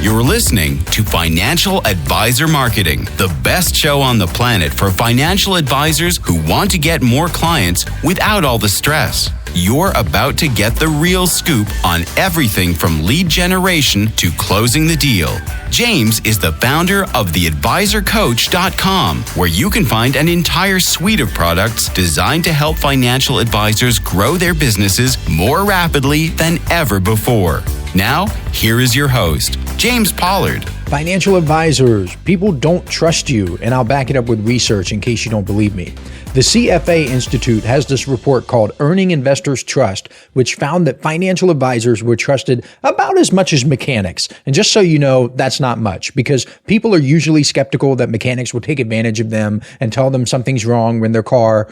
You're listening to Financial Advisor Marketing, the best show on the planet for financial advisors who want to get more clients without all the stress. You're about to get the real scoop on everything from lead generation to closing the deal. James is the founder of theadvisorcoach.com, where you can find an entire suite of products designed to help financial advisors grow their businesses more rapidly than ever before. Now, here is your host, James Pollard. Financial advisors, people don't trust you, and I'll back it up with research in case you don't believe me. The CFA Institute has this report called Earning Investors Trust, which found that financial advisors were trusted about as much as mechanics. And just so you know, that's not much, because people are usually skeptical that mechanics will take advantage of them and tell them something's wrong when their car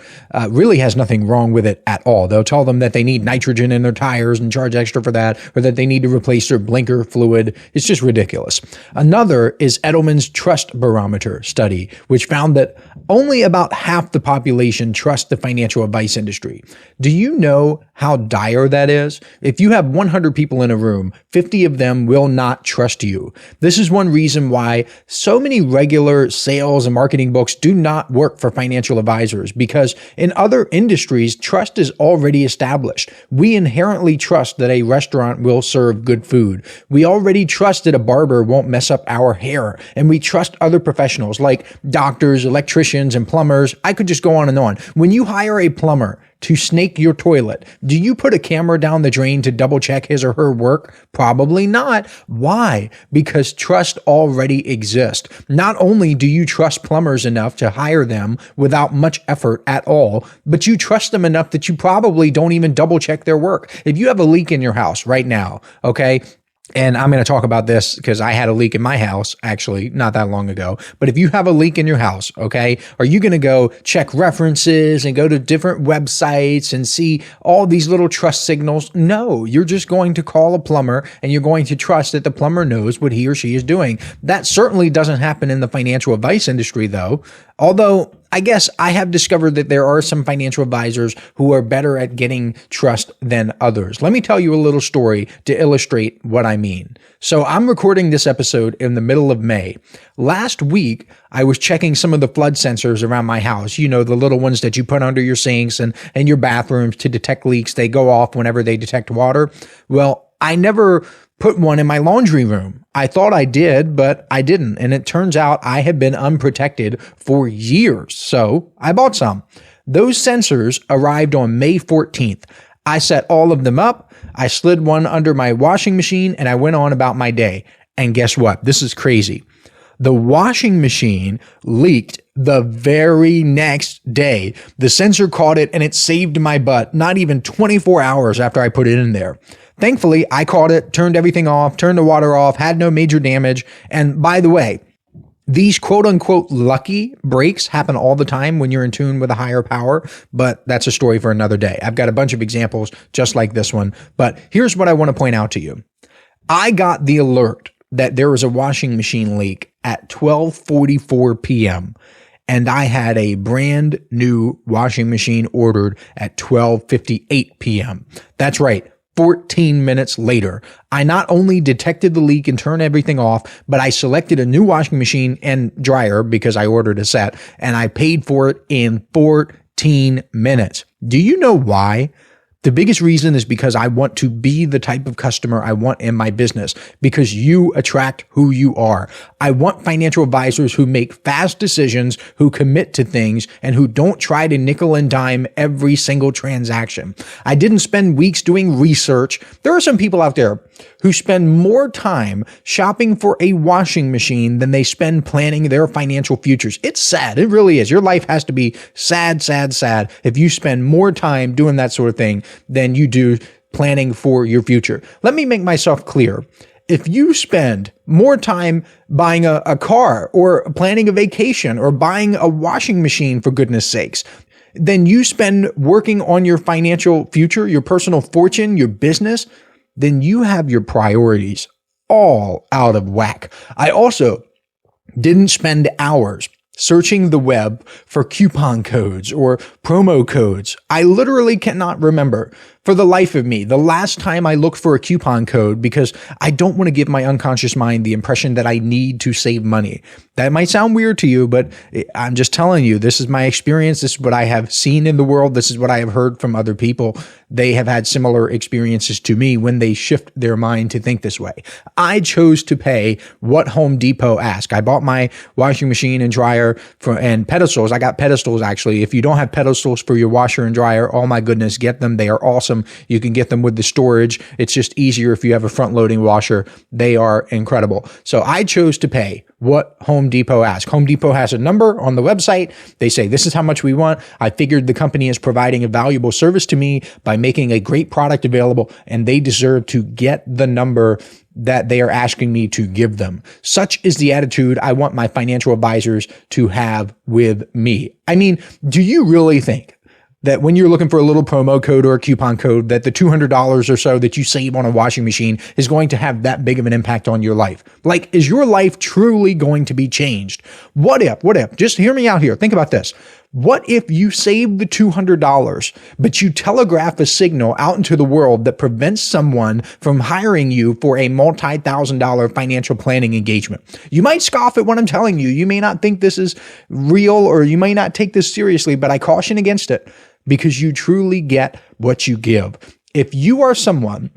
really has nothing wrong with it at all. They'll tell them that they need nitrogen in their tires and charge extra for that, or that they need to replace their blinker fluid. It's just ridiculous. Another is Edelman's Trust Barometer study, which found that only about half the population trust the financial advice industry. Do you know how dire that is? If you have 100 people in a room, 50 of them will not trust you. This is one reason why so many regular sales and marketing books do not work for financial advisors, because in other industries, trust is already established. We inherently trust that a restaurant will serve good food. We already trust that a barber won't mess up our hair. And we trust other professionals like doctors, electricians, and plumbers. I could just go on and on. When you hire a plumber to snake your toilet, do you put a camera down the drain to double check his or her work? Probably not. Why? Because trust already exists. Not only do you trust plumbers enough to hire them without much effort at all, but you trust them enough that you probably don't even double check their work. If you have a leak in your house right now, okay, and I'm going to talk about this because I had a leak in my house, actually, not that long ago. But if you have a leak in your house, okay, are you going to go check references and go to different websites and see all these little trust signals? No, you're just going to call a plumber and you're going to trust that the plumber knows what he or she is doing. That certainly doesn't happen in the financial advice industry, though. Although I guess I have discovered that there are some financial advisors who are better at getting trust than others. Let me tell you a little story to illustrate what I mean. So I'm recording this episode in the middle of May. Last week, I was checking some of the flood sensors around my house. You know, the little ones that you put under your sinks and your bathrooms to detect leaks. They go off whenever they detect water. Well, I never put one in my laundry room. I thought I did, but I didn't. And it turns out I have been unprotected for years. So I bought some. Those sensors arrived on May 14th. I set all of them up. I slid one under my washing machine and I went on about my day. And guess what? This is crazy. The washing machine leaked the very next day. The sensor caught it and it saved my butt, not even 24 hours after I put it in there. Thankfully, I caught it, turned everything off, turned the water off, had no major damage. And by the way, these quote unquote lucky breaks happen all the time when you're in tune with a higher power, but that's a story for another day. I've got a bunch of examples just like this one, but here's what I want to point out to you. I got the alert that there was a washing machine leak at 12:44 p.m. and I had a brand new washing machine ordered at 12:58 p.m. That's right. 14 minutes later, I not only detected the leak and turned everything off, but I selected a new washing machine and dryer because I ordered a set, and I paid for it in 14 minutes. Do you know why? The biggest reason is because I want to be the type of customer I want in my business, because you attract who you are. I want financial advisors who make fast decisions, who commit to things, and who don't try to nickel and dime every single transaction. I didn't spend weeks doing research. There are some people out there who spend more time shopping for a washing machine than they spend planning their financial futures. It's sad. It really is. Your life has to be sad, sad, sad if you spend more time doing that sort of thing than you do planning for your future. Let me make myself clear. If you spend more time buying a car or planning a vacation or buying a washing machine, for goodness sakes, then you spend working on your financial future, your personal fortune, your business, then you have your priorities all out of whack. I also didn't spend hours searching the web for coupon codes or promo codes. I literally cannot remember For the life of me, the last time I looked for a coupon code, because I don't want to give my unconscious mind the impression that I need to save money. That might sound weird to you, but I'm just telling you, this is my experience. This is what I have seen in the world. This is what I have heard from other people. They have had similar experiences to me when they shift their mind to think this way. I chose to pay what Home Depot asked. I bought my washing machine and dryer and pedestals. I got pedestals, actually. If you don't have pedestals for your washer and dryer, oh my goodness, get them. They are awesome. You can get them with the storage. It's just easier if you have a front-loading washer. They are incredible. So I chose to pay what Home Depot asked. Home Depot has a number on the website. They say, this is how much we want. I figured the company is providing a valuable service to me by making a great product available, and they deserve to get the number that they are asking me to give them. Such is the attitude I want my financial advisors to have with me. I mean, do you really think that when you're looking for a little promo code or a coupon code, that the $200 or so that you save on a washing machine is going to have that big of an impact on your life? Like, is your life truly going to be changed? What if, just hear me out here. Think about this. What if you save the $200, but you telegraph a signal out into the world that prevents someone from hiring you for a multi-$1,000 financial planning engagement? You might scoff at what I'm telling you. You may not think this is real, or you may not take this seriously, but I caution against it, because you truly get what you give. If you are someone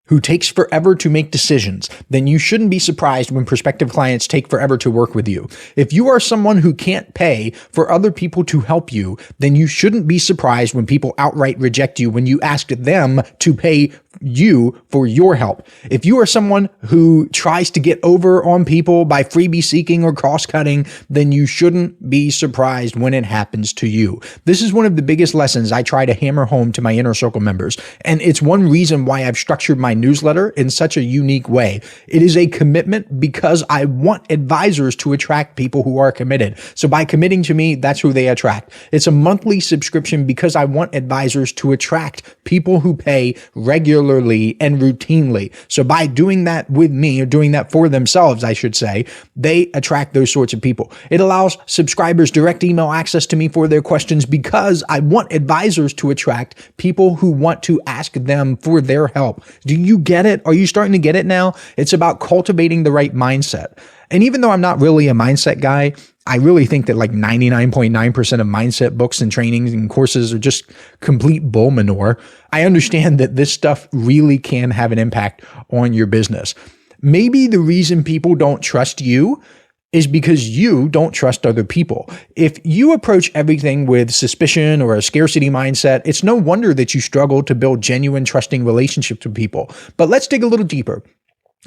who takes forever to make decisions, then you shouldn't be surprised when prospective clients take forever to work with you. If you are someone who can't pay for other people to help you, then you shouldn't be surprised when people outright reject you when you ask them to pay you for your help. If you are someone who tries to get over on people by freebie seeking or cost cutting, then you shouldn't be surprised when it happens to you. This is one of the biggest lessons I try to hammer home to my Inner Circle members, and it's one reason why I've structured my newsletter in such a unique way. It is a commitment because I want advisors to attract people who are committed. So by committing to me, that's who they attract. It's a monthly subscription because I want advisors to attract people who pay regularly and routinely. So by doing that with me, or doing that for themselves, I should say, they attract those sorts of people. It allows subscribers direct email access to me for their questions because I want advisors to attract people who want to ask them for their help. Do you get it? Are you starting to get it now? It's about cultivating the right mindset. And even though I'm not really a mindset guy, I really think that like 99.9% of mindset books and trainings and courses are just complete bull manure. I understand that this stuff really can have an impact on your business. Maybe the reason people don't trust you is because you don't trust other people. If you approach everything with suspicion or a scarcity mindset, it's no wonder that you struggle to build genuine, trusting relationships with people. But let's dig a little deeper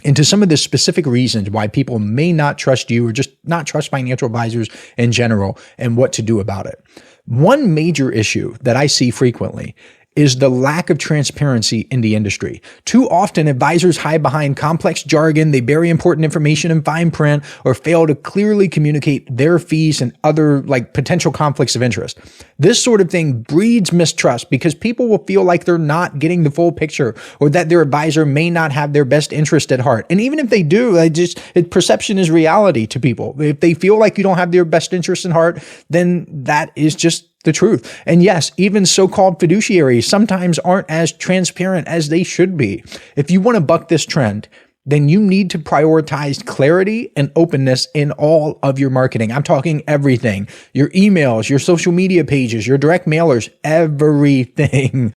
into some of the specific reasons why people may not trust you or just not trust financial advisors in general and what to do about it. One major issue that I see frequently is the lack of transparency in the industry. Too often, advisors hide behind complex jargon, they bury important information in fine print, or fail to clearly communicate their fees and other potential conflicts of interest. This sort of thing breeds mistrust because people will feel like they're not getting the full picture, or that their advisor may not have their best interest at heart. And even if they do, perception is reality to people. If they feel like you don't have their best interest in heart, then that is just the truth. And yes, even so-called fiduciaries sometimes aren't as transparent as they should be. If you want to buck this trend, then you need to prioritize clarity and openness in all of your marketing. I'm talking everything. Your emails, your social media pages, your direct mailers, everything.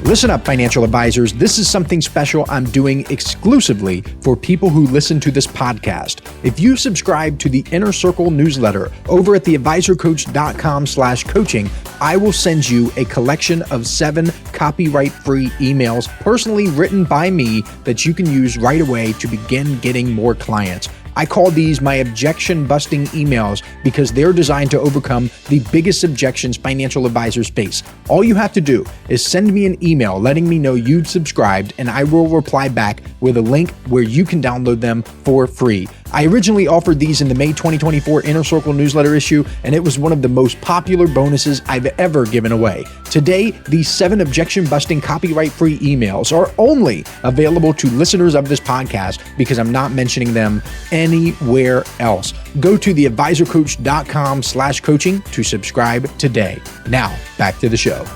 Listen up, financial advisors. This is something special I'm doing exclusively for people who listen to this podcast. If you subscribe to the Inner Circle newsletter over at theadvisorcoach.com/coaching, I will send you a collection of 7 copyright-free emails personally written by me that you can use right away to begin getting more clients. I call these my objection-busting emails because they're designed to overcome the biggest objections financial advisors face. All you have to do is send me an email letting me know you've subscribed, and I will reply back with a link where you can download them for free. I originally offered these in the May 2024 Inner Circle newsletter issue, and it was one of the most popular bonuses I've ever given away. Today, these 7 objection-busting copyright-free emails are only available to listeners of this podcast because I'm not mentioning them anywhere else. Go to theadvisorcoach.com/coaching to subscribe today. Now, back to the show.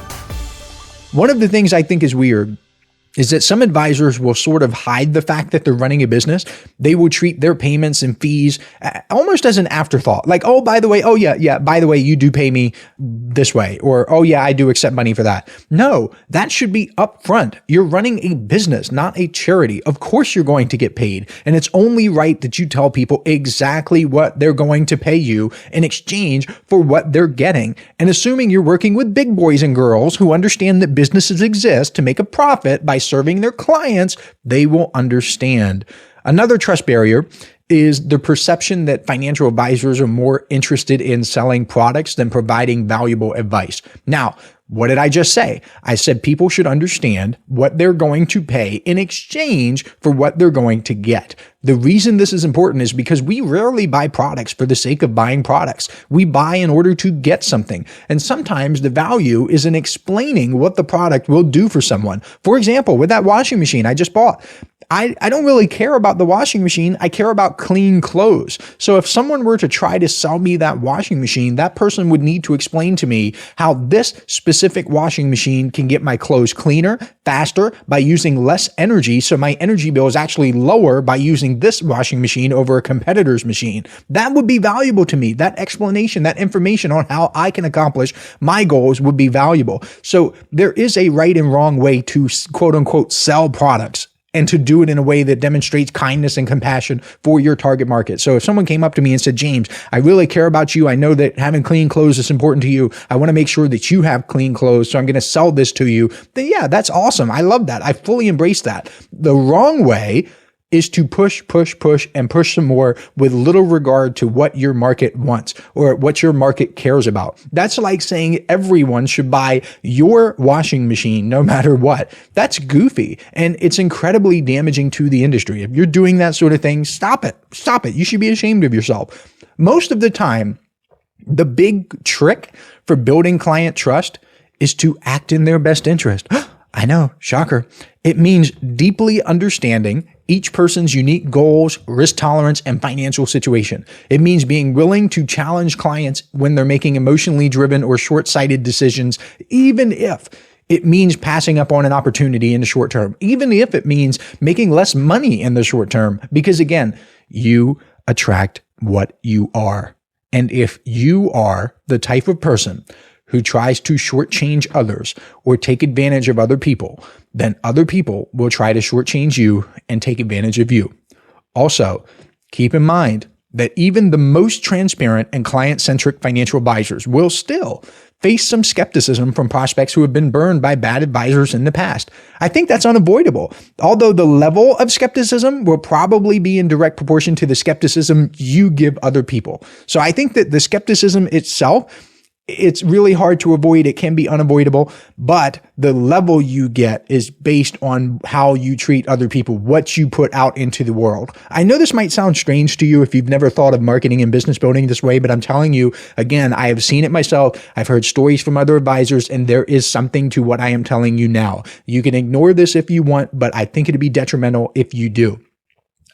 One of the things I think is weird is that some advisors will sort of hide the fact that they're running a business. They will treat their payments and fees almost as an afterthought. Like, oh, by the way, by the way, you do pay me this way. Or, oh yeah, I do accept money for that. No, that should be upfront. You're running a business, not a charity. Of course you're going to get paid. And it's only right that you tell people exactly what they're going to pay you in exchange for what they're getting. And assuming you're working with big boys and girls who understand that businesses exist to make a profit by serving their clients, they will understand. Another trust barrier is the perception that financial advisors are more interested in selling products than providing valuable advice. Now, what did I just say? I said people should understand what they're going to pay in exchange for what they're going to get. The reason this is important is because we rarely buy products for the sake of buying products. We buy in order to get something. And sometimes the value is in explaining what the product will do for someone. For example, with that washing machine I just bought, I don't really care about the washing machine. I care about clean clothes. So if someone were to try to sell me that washing machine, that person would need to explain to me how this specific washing machine can get my clothes cleaner, faster, by using less energy. So my energy bill is actually lower by using this washing machine over a competitor's machine. That would be valuable to me. That explanation, that information on how I can accomplish my goals would be valuable. So there is a right and wrong way to quote unquote sell products, and to do it in a way that demonstrates kindness and compassion for your target market. So if someone came up to me and said, James, I really care about you. I know that having clean clothes is important to you. I want to make sure that you have clean clothes. So I'm going to sell this to you. Then yeah, that's awesome. I love that. I fully embrace that. The wrong way is to push some more with little regard to what your market wants or what your market cares about. That's like saying everyone should buy your washing machine no matter what. That's goofy, and it's incredibly damaging to the industry. If you're doing that sort of thing, stop it. Stop it. You should be ashamed of yourself. Most of the time, the big trick for building client trust is to act in their best interest. I know, shocker. It means deeply understanding each person's unique goals, risk tolerance, and financial situation. It means being willing to challenge clients when they're making emotionally driven or short-sighted decisions, even if it means passing up on an opportunity in the short term, even if it means making less money in the short term, because again, you attract what you are. And if you are the type of person who tries to shortchange others or take advantage of other people, then other people will try to shortchange you and take advantage of you. Also, keep in mind that even the most transparent and client-centric financial advisors will still face some skepticism from prospects who have been burned by bad advisors in the past. I think that's unavoidable, although the level of skepticism will probably be in direct proportion to the skepticism you give other people. So I think that the skepticism itself, it's really hard to avoid. It can be unavoidable, but the level you get is based on how you treat other people, what you put out into the world. I know this might sound strange to you if you've never thought of marketing and business building this way, but I'm telling you, again, I have seen it myself. I've heard stories from other advisors, and there is something to what I am telling you now. You can ignore this if you want, but I think it'd be detrimental if you do.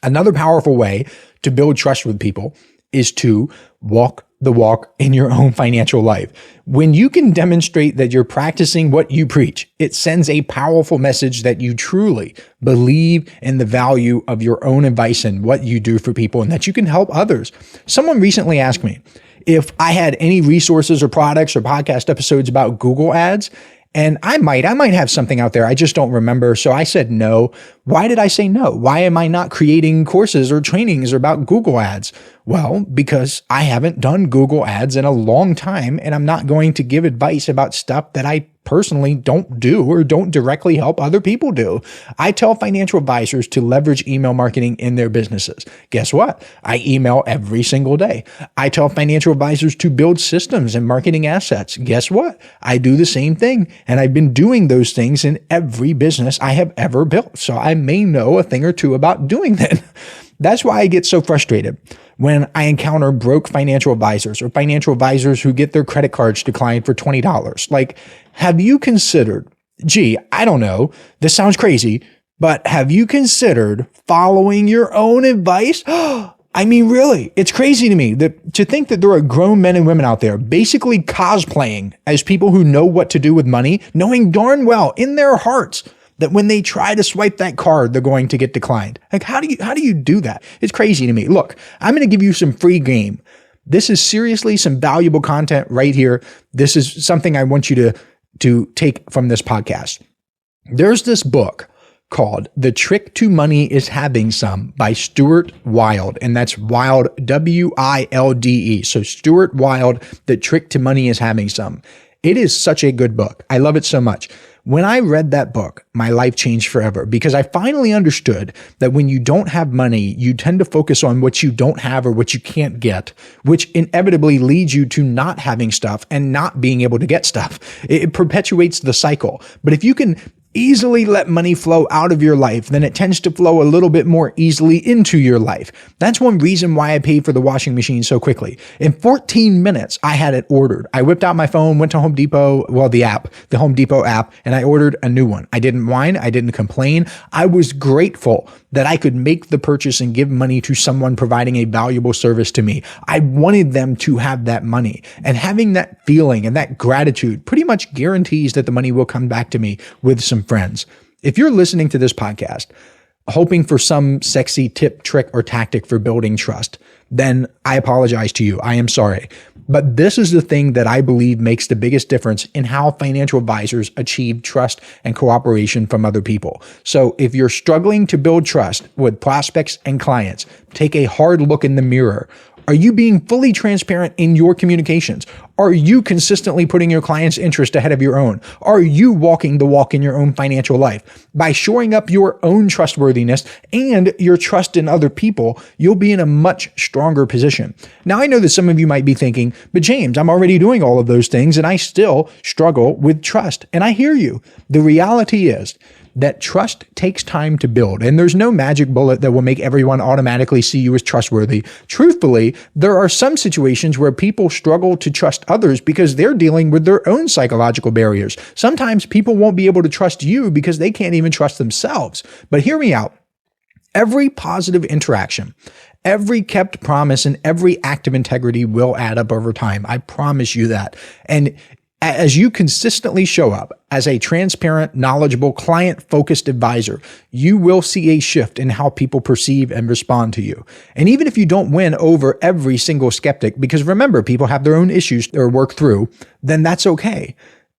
Another powerful way to build trust with people is to walk the walk in your own financial life. When you can demonstrate that you're practicing what you preach, it sends a powerful message that you truly believe in the value of your own advice and what you do for people, and that you can help others. Someone recently asked me if I had any resources or products or podcast episodes about Google ads. And I might have something out there. I just don't remember. So I said no. Why did I say no? Why am I not creating courses or trainings about Google ads? Well, because I haven't done Google ads in a long time, and I'm not going to give advice about stuff that I personally don't do or don't directly help other people do. I tell financial advisors to leverage email marketing in their businesses. Guess what? I email every single day. I tell financial advisors to build systems and marketing assets. Guess what? I do the same thing, and I've been doing those things in every business I have ever built. So I may know a thing or two about doing that. That's why I get so frustrated when I encounter broke financial advisors or financial advisors who get their credit cards declined for $20. Like, have you considered, I don't know, this sounds crazy, but have you considered following your own advice? I mean, really, it's crazy to me to think that there are grown men and women out there basically cosplaying as people who know what to do with money, knowing darn well in their hearts that when they try to swipe that card, they're going to get declined. Like, how do you do that? It's crazy to me. Look, I'm going to give you some free game. This is seriously some valuable content right here. This is something I want you to take from this podcast. There's this book called The Trick to Money is Having Some by Stuart Wilde. And that's Wilde, W-I-L-D-E. So Stuart Wilde, The Trick to Money is Having Some. It is such a good book. I love it so much. When I read that book, my life changed forever because I finally understood that when you don't have money, you tend to focus on what you don't have or what you can't get, which inevitably leads you to not having stuff and not being able to get stuff. It perpetuates the cycle. But if you can easily let money flow out of your life, then it tends to flow a little bit more easily into your life. That's one reason why I paid for the washing machine so quickly. In 14 minutes, I had it ordered. I whipped out my phone, went to Home Depot, the Home Depot app, and I ordered a new one. I didn't whine. I didn't complain. I was grateful that I could make the purchase and give money to someone providing a valuable service to me. I wanted them to have that money, and having that feeling and that gratitude pretty much guarantees that the money will come back to me with some friends. If you're listening to this podcast hoping for some sexy tip, trick, or tactic for building trust, then I apologize to you. I am sorry. But this is the thing that I believe makes the biggest difference in how financial advisors achieve trust and cooperation from other people. So if you're struggling to build trust with prospects and clients, take a hard look in the mirror. Are you being fully transparent in your communications? Are you consistently putting your client's interest ahead of your own? Are you walking the walk in your own financial life? By shoring up your own trustworthiness and your trust in other people, you'll be in a much stronger position. Now, I know that some of you might be thinking, but James, I'm already doing all of those things and I still struggle with trust. And I hear you. The reality is that trust takes time to build, and there's no magic bullet that will make everyone automatically see you as trustworthy. Truthfully, there are some situations where people struggle to trust others because they're dealing with their own psychological barriers. Sometimes people won't be able to trust you because they can't even trust themselves. But hear me out. Every positive interaction, every kept promise, and every act of integrity will add up over time. I promise you that. And as you consistently show up as a transparent, knowledgeable, client-focused advisor, you will see a shift in how people perceive and respond to you. And even if you don't win over every single skeptic, because remember, people have their own issues to work through, then that's okay.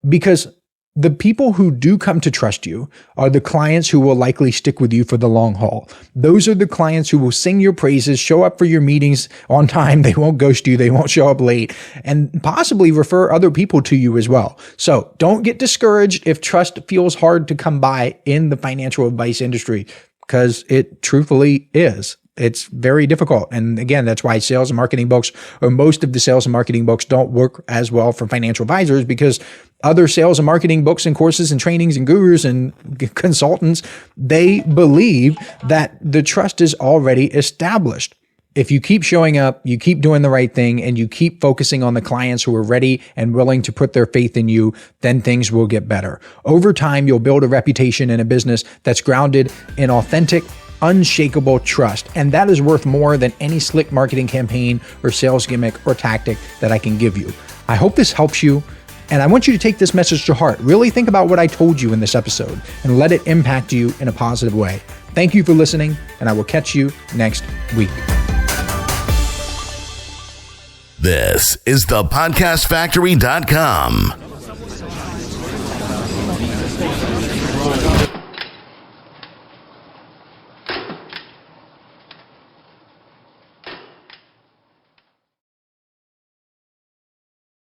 Because the people who do come to trust you are the clients who will likely stick with you for the long haul. Those are the clients who will sing your praises, show up for your meetings on time. They won't ghost you. They won't show up late, and possibly refer other people to you as well. So don't get discouraged if trust feels hard to come by in the financial advice industry, because it truthfully is. It's very difficult. And again, that's why sales and marketing books, or most of the sales and marketing books, don't work as well for financial advisors, because other sales and marketing books and courses and trainings and gurus and consultants, they believe that the trust is already established. If you keep showing up, you keep doing the right thing, and you keep focusing on the clients who are ready and willing to put their faith in you, then things will get better. Over time, you'll build a reputation in a business that's grounded in authentic, unshakable trust. And that is worth more than any slick marketing campaign or sales gimmick or tactic that I can give you. I hope this helps you. And I want you to take this message to heart. Really think about what I told you in this episode and let it impact you in a positive way. Thank you for listening, and I will catch you next week. This is thepodcastfactory.com.